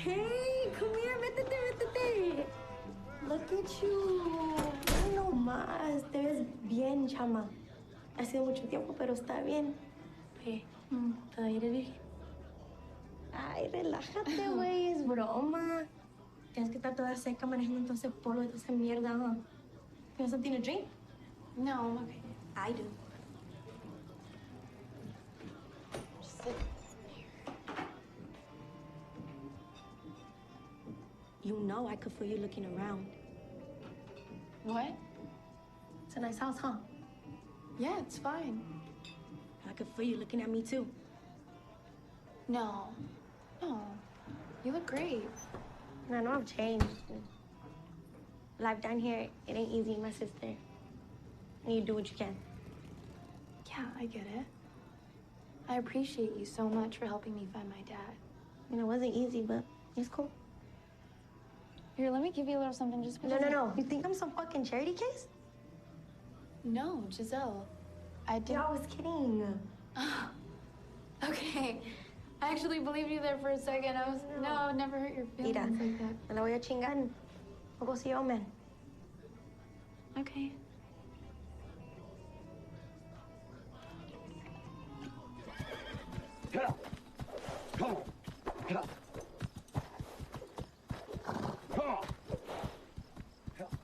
Hey, come here, métete, métete. Look at you. No más. Te ves bien, chama. Ha sido mucho tiempo, pero está bien. Oye, ¿todavía eres virgen? Ay, relájate, güey. Es broma. Tienes que estar toda seca manejando entonces polvo y toda esa mierda, ¿no? You want something to drink? No, I'm okay. I do. Just sit here. You know I could feel you looking around. What? It's a nice house, huh? Yeah, it's fine. I could feel you looking at me, too. No. No. You look great. And I know I've changed. Life down here, it ain't easy, my sister. And you do what you can. Yeah, I get it. I appreciate you so much for helping me find my dad. I mean, it wasn't easy, but it's cool. Here, let me give you a little something just because... No. You think I'm some fucking charity case? No, Giselle. I did... Yeah, I was kidding. Okay. I actually believed you there for a second. No, I would never hurt your feelings Mira, like that. me la voy a chingar. I'll go see your man. Okay. Get up! Come on! Get up! Come on! Get up.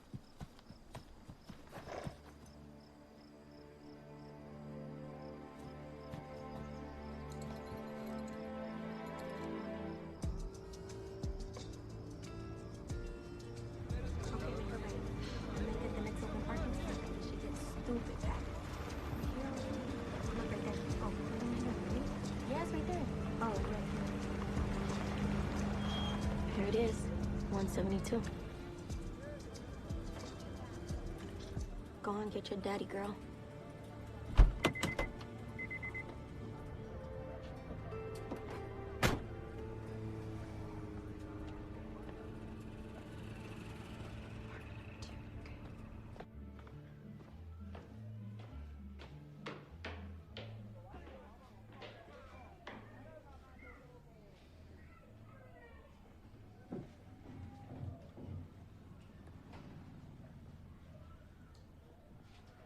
Okay, wait, go right. And then get the next open parking spot. This shit gets stupid packed. Look right there. Oh, yeah, it's right there. Oh, right. Here it is. 172. Go on, get your daddy, girl.